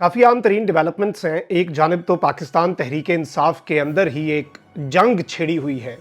काफ़ी आम तरीन डेवलपमेंट्स हैं। एक जानिब तो पाकिस्तान तहरीक इंसाफ के अंदर ही एक जंग छिड़ी हुई है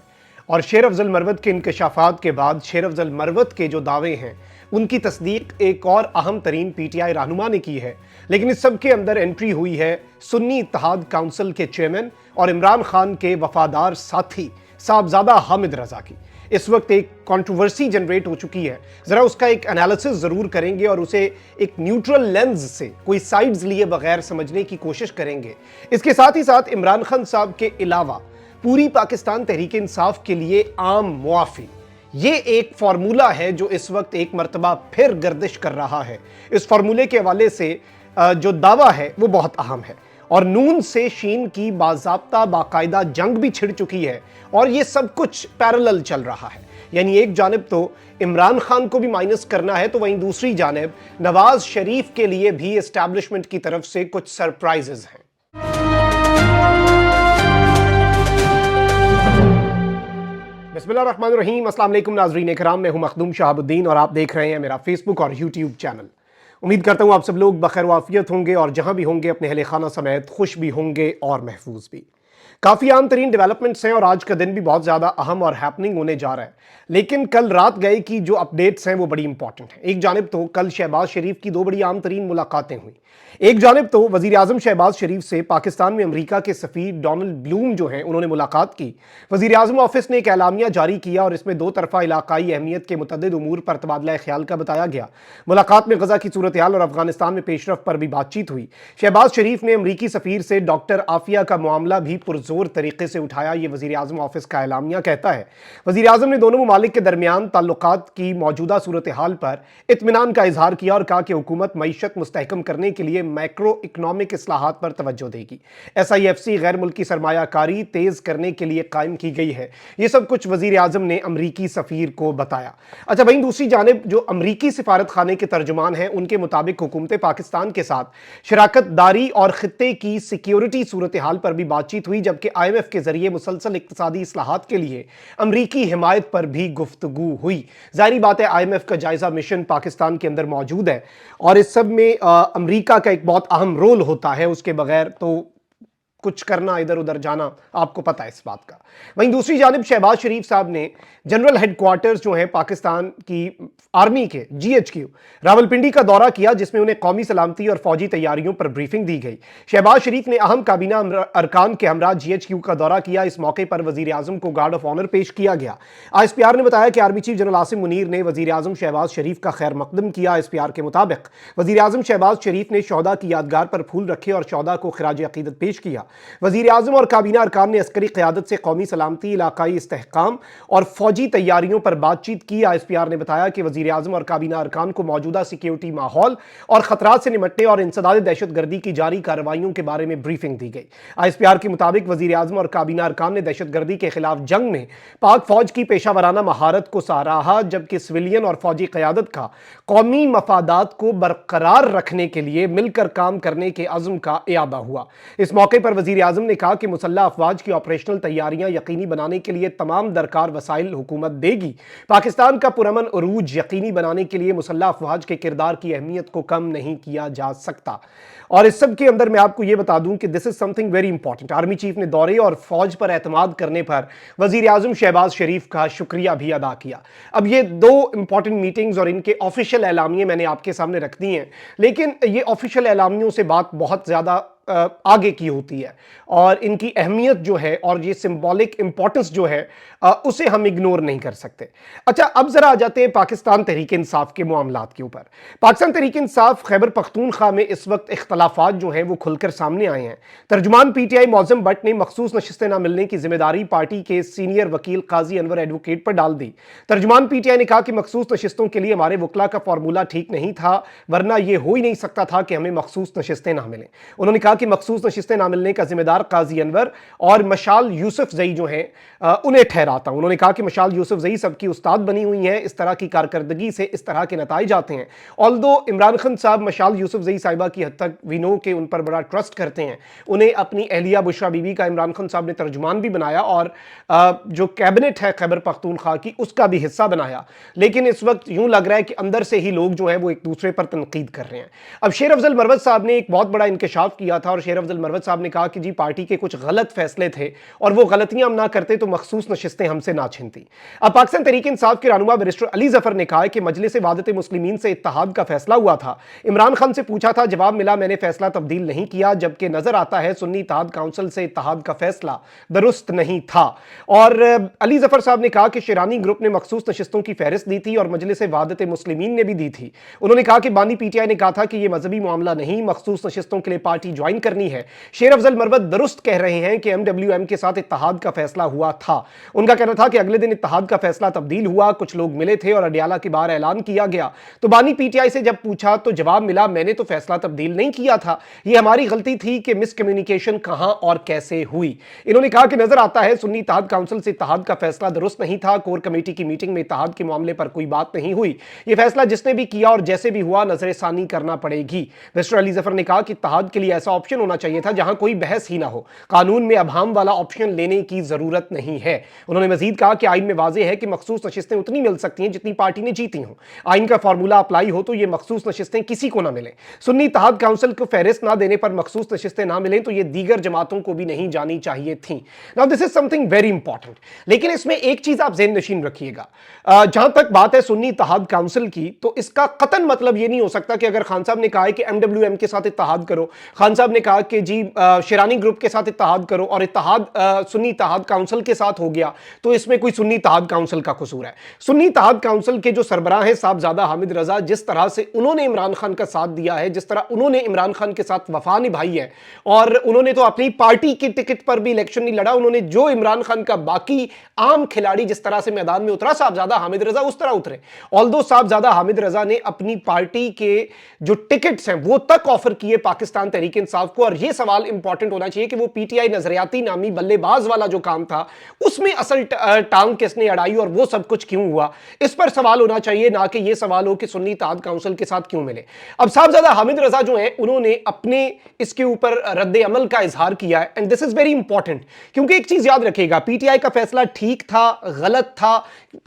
और शेर अफजल मरवत के इंकशाफात के बाद शेर अफजल मरवत के जो दावे हैं उनकी तस्दीक एक और अहम तरीन पीटीआई रहनुमा ने की है। लेकिन इस सब के अंदर एंट्री हुई है सुन्नी इत्तेहाद काउंसिल के चेयरमैन और इमरान खान के वफादार साथी साहबजादा हामिद रजा की। इस वक्त एक कंट्रोवर्सी जनरेट हो चुकी है। जरा उसका एक एनालिसिस जरूर करेंगे और उसे एक न्यूट्रल लेंस से कोई साइड्स लिए बगैर समझने की कोशिश करेंगे। इसके साथ ही साथ इमरान खान साहब के अलावा पूरी पाकिस्तान तहरीक इंसाफ के लिए आम मुआफी, ये एक फार्मूला है जो इस वक्त एक मर्तबा फिर गर्दिश कर रहा है। इस फार्मूले के हवाले से जो दावा है वो बहुत अहम है और नून से शीन की बाज़ाब्ता बाकायदा जंग भी छिड़ चुकी है और ये सब कुछ पैरेलल चल रहा है। यानी एक जानिब तो इमरान खान को भी माइनस करना है, तो वहीं दूसरी जानिब नवाज शरीफ के लिए भी एस्टैब्लिशमेंट की तरफ से कुछ सरप्राइजेस हैं। बिस्मिल्लाहिर्रहमानिर्रहीम, अस्सलाम वालेकुम नाज़रीन इकराम, मैं हूं मखदूम शहाबुद्दीन और आप देख रहे हैं मेरा फेसबुक और यूट्यूब चैनल। उम्मीद करता हूं आप सब लोग बखैर वाफियत होंगे और जहां भी होंगे अपने अहले खाना समेत खुश भी होंगे और महफूज भी। काफ़ी आम तरीन डेवलपमेंट्स हैं और आज का दिन भी बहुत ज़्यादा अहम और हैपनिंग होने जा रहा है। लेकिन कल रात गए की जो अपडेट्स हैं वो बड़ी इंपॉर्टेंट हैं। एक जानिब तो कल शहबाज शरीफ की दो बड़ी आम तरीन मुलाकातें हुई। एक जानिब तो वज़ीर आज़म शहबाज शरीफ से पाकिस्तान में अमेरिका के सफ़ीर डोनाल्ड ब्लूम जो हैं उन्होंने मुलाकात की। वज़ीर आज़म ऑफिस ने एक एलामिया जारी किया और इसमें दो तरफ़ा इलाकाई अहमियत के मुतअद्दिद उमूर पर तबादला ख्याल का बताया गया। मुलाकात में गज़ा की सूरत हाल और अफगानिस्तान में पेशरफ पर भी बातचीत हुई। शहबाज शरीफ ने अमरीकी सफ़ीर से डॉक्टर आफिया का मामला भी पुरजोर तरीके से उठाया। ये वज़ीर आज़म ऑफिस का एलामिया कहता है। वज़ीर आज़म ने दोनों ममालिक के दरमियान ताल्लुकात की मौजूदा सूरत हाल पर इत्मीनान का इजहार किया और कहा कि हुकूमत मईशत मुस्तहकम करने के लिए मैक्रो इकनॉमिक इस्लाहात पर तवज्जो देगी। SIFC गैर मुल्की सरमायाकारी तेज करने के लिए कायम की गई है। ये सब कुछ वज़ीर आज़म ने अमरीकी सफ़ीर को बताया। अच्छा, वहीं दूसरी जानिब जो अमरीकी सिफारत खाने के तर्जुमान हैं उनके मुताबिक हुकूमत पाकिस्तान के साथ शराकत दारी और खित्ते की सिक्योरिटी सूरत हाल पर भी बातचीत हुई, जबकि IMF के जरिए मुसलसल इक्तिसादी इस्लाहात के लिए अमरीकी हिमायत पर भी गुफ्तगू हुई। जाहिर बात है IMF का जायजा मिशन पाकिस्तान के अंदर मौजूद है और इस सब में अमरीका का एक बहुत अहम रोल होता है। उसके बगैर तो कुछ करना, इधर उधर जाना, आपको पता है इस बात का। वहीं दूसरी जानिब शहबाज शरीफ साहब ने जनरल हेडक्वार्टर्स जो हैं पाकिस्तान की आर्मी के GHQ रावलपिंडी का दौरा किया, जिसमें उन्हें कौमी सलामती और फौजी तैयारियों पर ब्रीफिंग दी गई। शहबाज शरीफ ने अहम काबीना अरकान के हमरा GHQ का दौरा किया। इस मौके पर वजीर आजम को गार्ड ऑफ ऑनर पेश किया गया। ISPR ने बताया कि army chief general Asim Munir ने वजीर आजम शहबाज शरीफ का खैर मकदम किया। ISPR के मुताबिक वजीर आजम शहबाज शरीफ ने शोहदा की यादगार पर फूल रखे और शोहदा को खिराज अकीदत पेश किया। वज़ीर आज़म और काबीना अरकान ने अस्करी क़यादत से कौमी सलामती, इलाकाई इस्तेहकाम और फौजी तैयारियों पर बातचीत की। ISPR ने बताया कि वज़ीर आज़म और काबीना अरकान को मौजूदा सिक्योरिटी माहौल और ख़तरात से निपटने और इंसदाद दहशत गर्दी की जारी कार्रवाइयों के बारे में ब्रीफिंग दी गई। ISPR के मुताबिक वज़ीर आज़म और काबीना अरकान ने दहशत गर्दी के खिलाफ जंग में पाक फौज की पेशा वराना महारत को सराहा, जबकि सिविलियन और फौजी क़यादत का कौमी मफादात को बरकरार रखने के लिए मिलकर काम करने के अज़्म का इयादा हुआ। इस मौके पर वज़ीर आज़म ने कहा कि मुसल्लह अफवाज की ऑपरेशनल तैयारियां यकीनी बनाने के लिए तमाम दरकार वसाइल हुकूमत देगी। पाकिस्तान का पुरअमन उरूज यकीनी बनाने के लिए मुसल्लह अफवाज के किरदार की अहमियत को कम नहीं किया जा सकता। और इस सब के अंदर मैं आपको यह बता दूं कि this is something very important. Army chief ने दौरे और फौज पर एतमाद करने पर वजीर आजम शहबाज शरीफ का शुक्रिया भी अदा किया। अब ये दो इंपॉर्टेंट मीटिंग्स और इनके ऑफिशियल एलामिये मैंने आपके सामने रख दी हैं, लेकिन ये ऑफिशियल एलामियों से बात बहुत ज्यादा आगे की होती है और इनकी अहमियत जो है और ये सिंबॉलिक इंपॉर्टेंस जो है उसे हम इग्नोर नहीं कर सकते। अच्छा, अब जरा आ जाते हैं पाकिस्तान तहरीक इंसाफ के मामलात के ऊपर। पाकिस्तान तहरीक इंसाफ खैबर पख्तूनख्वा में इस वक्त इख्तलाफात जो हैं वो खुलकर सामने आए हैं। तर्जुमान PTI मौज़म भट्ट ने मखसूस नशिस्तें न मिलने की जिम्मेदारी पार्टी के सीनियर वकील काजी अनवर एडवोकेट पर डाल दी। तर्जुमान PTI ने कहा कि मखसूस नशिस्तों के लिए हमारे वकला का फार्मूला ठीक नहीं था, वरना यह हो ही नहीं सकता था कि हमें मखसूस नशिस्तें ना मिलें। उन्होंने कहा कि मखसूस नशिस्तें ना मिलने का जिम्मेदार काजी अनवर और मशाल यूसुफ जई जो हैं उन्हें ठहराता हूं। उन्होंने कहा कि मशाल यूसुफ जई सबकी उस्ताद बनी हुई हैं, इस तरह की कारकर्दगी से इस तरह के नताइज आते हैं। ऑल्दो इमरान खान साहब मशाल यूसुफ जई साहिबा की हद तक वी नो के उन पर बड़ा ट्रस्ट करते हैं, उन्हें अपनी अहलिया बुशरा बीबी का इमरान खान साहब ने तर्जुमान भी बनाया और जो कैबिनेट है खैबर पख्तूनख्वा की उसका भी हिस्सा बनाया। लेकिन इस वक्त यूं लग रहा है कि अंदर से ही लोग जो हैं वो एक दूसरे पर तनकीद कर रहे हैं। अब शेर अफजल मरवत साहब ने एक बहुत बड़ा इंकशाफ किया था और शेर अफजल मरवत साहब ने कहा कि जी पार्टी के कुछ गलत फैसले थे और वो गलतियां हम ना करते तो मखसूस नशिस्तें हमसे ना छिनती। अब पाकिस्तान तहरीक इंसाफ के रहनुमा बैरिस्टर अली जफर ने कहा कि मजलिस वादत मुस्लिमीन से इत्तेहाद का फैसला हुआ था, इमरान खान से पूछा था, जवाब मिला मैंने फैसला तब्दील नहीं किया, जबकि नजर आता है सुन्नी इत्तेहाद काउंसिल से इत्तेहाद का फैसला दुरुस्त नहीं था। और अली जफर साहब ने कहा कि शेरानी ग्रुप ने मखसूस नशिस्तों की फहरिस्त दी थी और मजलिस वादत मुस्लिमीन ने भी दी थी। उन्होंने कहा कि बानी पीटीआई ने कहा था कि यह मजहबी मामला नहीं, मखसूस नशिस्तों के लिए पार्टी ज्वाइन करनी है। शेर अफजल मरवत दुरुस्त कह रहे हैं कि एमडब्ल्यूएम के साथ इत्तेहाद का फैसला हुआ था। उनका कहना था कि अगले दिन इत्तेहाद का फैसला तब्दील हुआ, कुछ लोग मिले थे और अडियाला के बाहर ऐलान किया गया। तो बानी पीटीआई से जब पूछा तो जवाब मिला मैंने तो फैसला तब्दील नहीं किया था, यह हमारी गलती थी कि मिसकम्युनिकेशन कहां और कैसे हुई। इन्होंने कहा कि नजर आता है सुन्नी इत्तेहाद काउंसिल से इत्तेहाद का फैसला दुरुस्त नहीं था, कोर कमेटी की मीटिंग में इत्तेहाद के मामले पर कोई बात नहीं हुई। यह फैसला जिसने भी किया और जैसे भी हुआ नजरसानी करना पड़ेगी। मिस्टर अली जफर ने कहा कि इत्तेहाद के लिए ऐसा ऑप्शन होना चाहिए था जहां कोई बहस ही ना हो, कानून में अभाम वाला ऑप्शन लेने की जरूरत नहीं है। उन्होंने मजीद कहा कि आइन में वाज़ेह है कि मखसूस नशिस्तें उतनी मिल सकती हैं जितनी पार्टी ने जीती हों। आइन का फार्मूला अप्लाई हो तो ये मखसूस नशिस्तें किसी को ना मिले। सुन्नी इत्तेहाद काउंसिल को फहरिस्त ना देने पर मखसूस नशिस्तें ना मिलें तो ये दीगर जमातों को भी नहीं जानी चाहिए थी। Now this is something very important. लेकिन इसमें एक चीज आप ज़हन नशीन रखिएगा, जहां तक बात है सुन्नी इत्तेहाद काउंसिल की, तो इसका कतन मतलब ये नहीं हो सकता कि अगर खान साहब ने कहा है कि एमडब्ल्यूएम के साथ इत्तेहाद करो, खान साहब ने कहा कि जी शेरानी ग्रुप के साथ इत्तेहाद करो और इत्तेहाद सुन्नी इत्तेहाद काउंसिल के साथ हो गया तो इसमें कोई सुन्नी इत्तेहाद काउंसिल का कसूर है। सुन्नी इत्तेहाद काउंसिल के जो सरबराह हैं साहबजादा हामिद रजा, जिस तरह से उन्होंने इमरान खान का साथ दिया है, जिस तरह उन्होंने इमरान खान के साथ वफा निभाई है, और उन्होंने तो अपनी पार्टी की टिकट पर भी इलेक्शन नहीं लड़ा, उन्होंने जो इमरान खान का बाकी आम खिलाड़ी जिस तरह से मैदान में उतरा साहबजादा हामिद रजा उस तरह उतरे। ऑल्दो साहबजादा हामिद रजा ने अपनी पार्टी के जो टिकट्स हैं वो तक ऑफर किए पाकिस्तान तहरीक इंसाफ को, और यह सवाल इंपॉर्टेंट होना चाहिए कि वो पीटीआई नजरियाती नामी बल्लेबाज वाला जो काम था उसमें असल टांग किसने अड़ाई और वो सब कुछ क्यों हुआ, इस पर सवाल होना चाहिए, ना कि यह सवाल हो कि सुन्नी इत्तेहाद काउंसिल के साथ क्यों मिले। अब साहबजादा हामिद रजा जो है उन्होंने अपने इसके ऊपर रद्द अमल का इजहार किया है, and this is very important, क्योंकि एक चीज याद रखिएगा, पीटीआई का फैसला ठीक था, गलत था,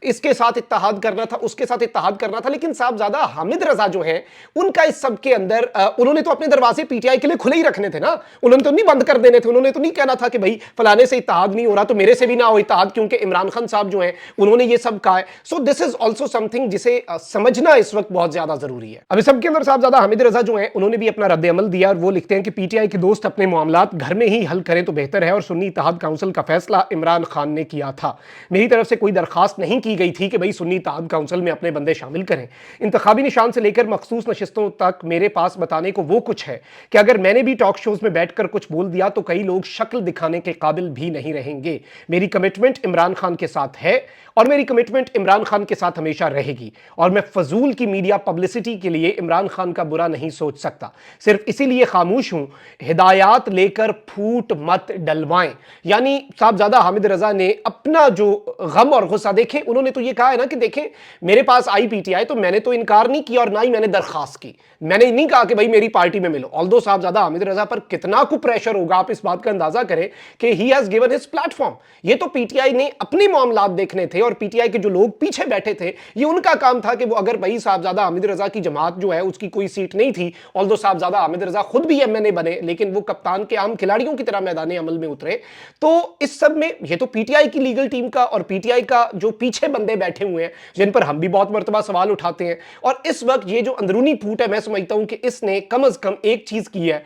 इसके साथ इत्तेहाद करना था, उसके साथ इत्तेहाद करना था, लेकिन साहबजादा हामिद रजा जो है उनका इस सब के अंदर उन्होंने तो अपने दरवाजे पीटीआई के लिए खुले ही रखने थे ना, उन्होंने तो नहीं बंद कर देने थे, उन्होंने तो नहीं कहना था कि भाई फलाने से इत्तेहाद नहीं हो रहा तो मेरे से भी ना हो इत्तेहाद, क्योंकि इमरान खान साहब जो हैं उन्होंने ये सब कहा है। So this is also something जिसे समझना इस वक्त बहुत ज्यादा जरूरी है। अब इस सब के अंदर साहबजादा हामिद रजा जो हैं उन्होंने भी अपना रद्द अमल दिया और वो लिखते हैं कि पीटीआई के दोस्त अपने मामलात घर में ही हल करें तो बेहतर है और सुन्नी इत्तेहाद काउंसिल का फैसला इमरान खान ने किया था। मेरी तरफ से कोई दरखास्त नहीं की गई थी कि भाई सुन्नी इत्तेहाद काउंसिल में अपने बंदे शामिल करें। इंतखाबी निशान से लेकर मखसूस नशिस्तों तक मेरे पास बताने को वो कुछ है कि अगर मैंने भी टॉक शोज में बैठकर कुछ बोल दिया तो कई लोग शक्ल दिखाने के काबिल भी नहीं रहेंगे। मेरी कमिटमेंट इमरान खान के साथ है और मेरी कमिटमेंट इमरान खान के साथ हमेशा रहेगी, और मैं फजूल की मीडिया पब्लिसिटी के लिए इमरान खान का बुरा नहीं सोच सकता, सिर्फ इसीलिए खामोश हूं हिदायत लेकर फूट मत डलवाएं। यानी साहबजादा हामिद रजा ने अपना जो गम और गुस्सा, देखें उन्होंने तो ये कहा है ना कि देखें मेरे पास आई पीटीआई तो मैंने तो इनकार नहीं किया और ना ही मैंने दरखास्त की, मैंने नहीं कहा कि भाई मेरी पार्टी में मिलो। ऑल्दो साहबजादा हामिद रजा पर कितना को प्रेशर होगा आप इस बात का अंदाजा करें कि he has given his platform. ये तो पीटीआई ने अपने मामलात देखने थे और पीटीआई के जो लोग पीछे बैठे थे ये उनका काम था कि वो अगर भाई साहबजादा हामिद रजा की जमात जो है उसकी कोई सीट नहीं थी, ऑल्दो साहबजादा हामिद रजा खुद भी एमएनए बने लेकिन वो कप्तान के आम खिलाड़ियों की तरह मैदान अमल में उतरे, तो इस सब में ये तो पीटीआई की लीगल टीम का और पीटीआई का जो पीछे बंदे बैठे हुए हैं जिन पर हम भी बहुत मर्तबा सवाल उठाते हैं, और इस वक्त ये जो अंदरूनी फूट है मैं समझता हूं कि इसने कम अज कम एक चीज की है,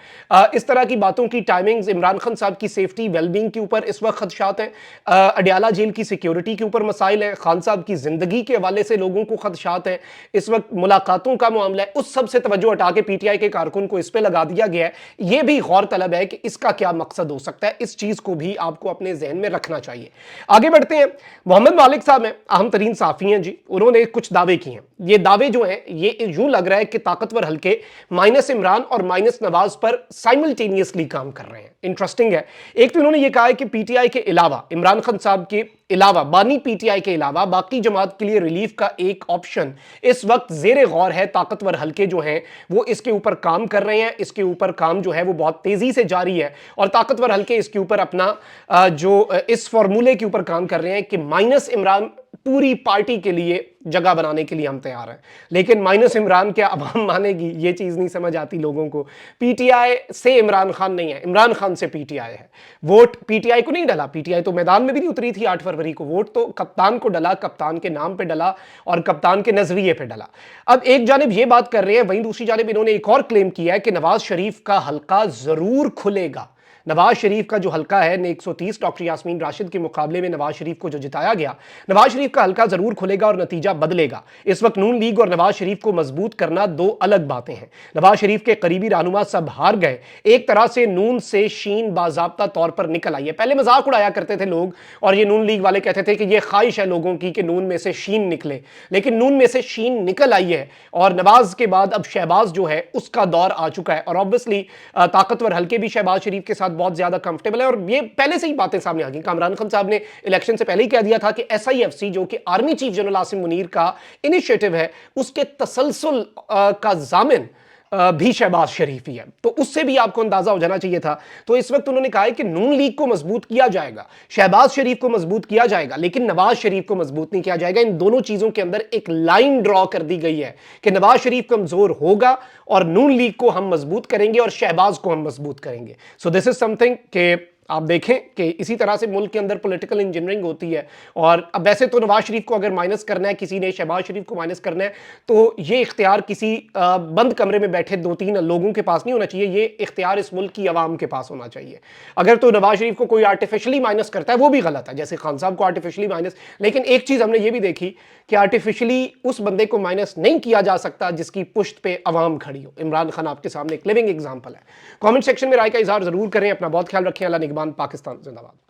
इस तरह की बातों की टाइमिंग्स, इमरान खान साहब की सेफ्टी वेलबींग के ऊपर इस वक्त खदशात हैं, अडियाला जेल की सिक्योरिटी के ऊपर मसाइल है, खान साहब की जिंदगी के हवाले से लोगों को खदशात है, इस वक्त मुलाकातों का मामला है, उस सब से तवज्जो हटा के पीटीआई के कारकुन को इस पे लगा दिया गया है। यह भी गौर तलब है कि इसका क्या मकसद हो सकता है, इस चीज को भी आपको अपने जहन में रखना चाहिए। आगे बढ़ते हैं। मोहम्मद मालिक साहब हैं, अहम तरीन साफी हैं जी, उन्होंने कुछ दावे किए हैं। ये दावे जो हैं ये यूं लग रहा है कि ताकतवर हल्के माइनस इमरान और माइनस नवाज पर साइमल्टेनियसली काम कर रहे हैं। इंटरेस्टिंग है। एक तो इन्होंने ये कहा है कि पीटीआई के अलावा, इमरान खान साहब के अलावा, बानी पीटीआई के अलावा बाकी जमात के लिए रिलीफ का एक ऑप्शन इस वक्त जेर गौर है। ताकतवर हलके जो हैं वो इसके ऊपर काम कर रहे हैं, इसके ऊपर काम जो है वो बहुत तेजी से जारी है और ताकतवर हलके इसके ऊपर अपना इस फॉर्मूले के ऊपर काम कर रहे हैं कि माइनस इमरान पूरी पार्टी के लिए जगह बनाने के लिए हम तैयार हैं। लेकिन माइनस इमरान क्या अवाम मानेगी? ये चीज नहीं समझ आती लोगों को। पीटीआई से इमरान खान नहीं है, इमरान खान से पीटीआई है। वोट पीटीआई को नहीं डला, पीटीआई तो मैदान में भी नहीं उतरी थी 8 फरवरी को। वोट तो कप्तान को डला, कप्तान के नाम पे डला और कप्तान के नजरिए पे डला। अब एक जानिब ये बात कर रहे हैं, वहीं दूसरी जानिब इन्होंने एक और क्लेम किया है कि नवाज शरीफ का हल्का जरूर खुलेगा। नवाज शरीफ का जो हल्का है 130 डॉक्टर यास्मीन राशिद के मुकाबले में नवाज शरीफ को जो जिताया गया, नवाज शरीफ का हल्का जरूर खुलेगा और नतीजा बदलेगा। इस वक्त नून लीग और नवाज शरीफ को मजबूत करना दो अलग बातें हैं। नवाज शरीफ के करीबी रहनुमा सब हार गए। एक तरह से नून से शीन बाजाब्ता तौर पर निकल आई है। पहले मजाक उड़ाया करते थे लोग और ये नून लीग वाले कहते थे कि ये ख्वाहिश है लोगों की कि नून में से शीन निकले, लेकिन नून में से शीन निकल आई है और नवाज के बाद अब शहबाज जो है उसका दौर आ चुका है। और ऑब्वियसली ताकतवर हल्के भी शहबाज शरीफ के साथ बहुत ज्यादा कंफर्टेबल है और ये पहले से ही बातें सामने आ गई। इमरान खान साहब ने इलेक्शन से पहले ही कह दिया था कि एसआईएफसी जो कि army chief general Asim Munir का इनिशिएटिव है, उसके तसलसल का जामिन भी शहबाज शरीफ ही है। तो उससे भी आपको अंदाजा हो जाना चाहिए था। तो इस वक्त उन्होंने कहा है कि नून लीग को मजबूत किया जाएगा, शहबाज शरीफ को मजबूत किया जाएगा, लेकिन नवाज शरीफ को मजबूत नहीं किया जाएगा। इन दोनों चीजों के अंदर एक लाइन ड्रॉ कर दी गई है कि नवाज शरीफ कमजोर होगा और नून लीग को हम मजबूत करेंगे और शहबाज को हम मजबूत करेंगे। सो दिस इज समथिंग कि आप देखें कि इसी तरह से मुल्क के अंदर पॉलिटिकल इंजीनियरिंग होती है। और अब वैसे तो नवाज शरीफ को अगर माइनस करना है किसी ने, शहबाज शरीफ को माइनस करना है, तो ये इख्तियार किसी बंद कमरे में बैठे 2-3 लोगों के पास नहीं होना चाहिए। ये इख्तियार इस मुल्क की आवाम के पास होना चाहिए। अगर तो नवाज शरीफ को कोई आर्टिफिशियली माइनस करता है वो भी गलत है, जैसे खान साहब को आर्टिफिशियली माइनस। लेकिन एक चीज हमने ये भी देखी कि आर्टिफिशियली उस बंदे को माइनस नहीं किया जा सकता जिसकी पुश्त पे अवाम खड़ी हो। इमरान खान आपके सामने एक लिविंग एग्जाम्पल है। कॉमेंट सेक्शन में राय का इजहार जरूर करें। अपना बहुत ख्याल रखें। अल्लाह निगहबान। पाकिस्तान जिंदाबाद।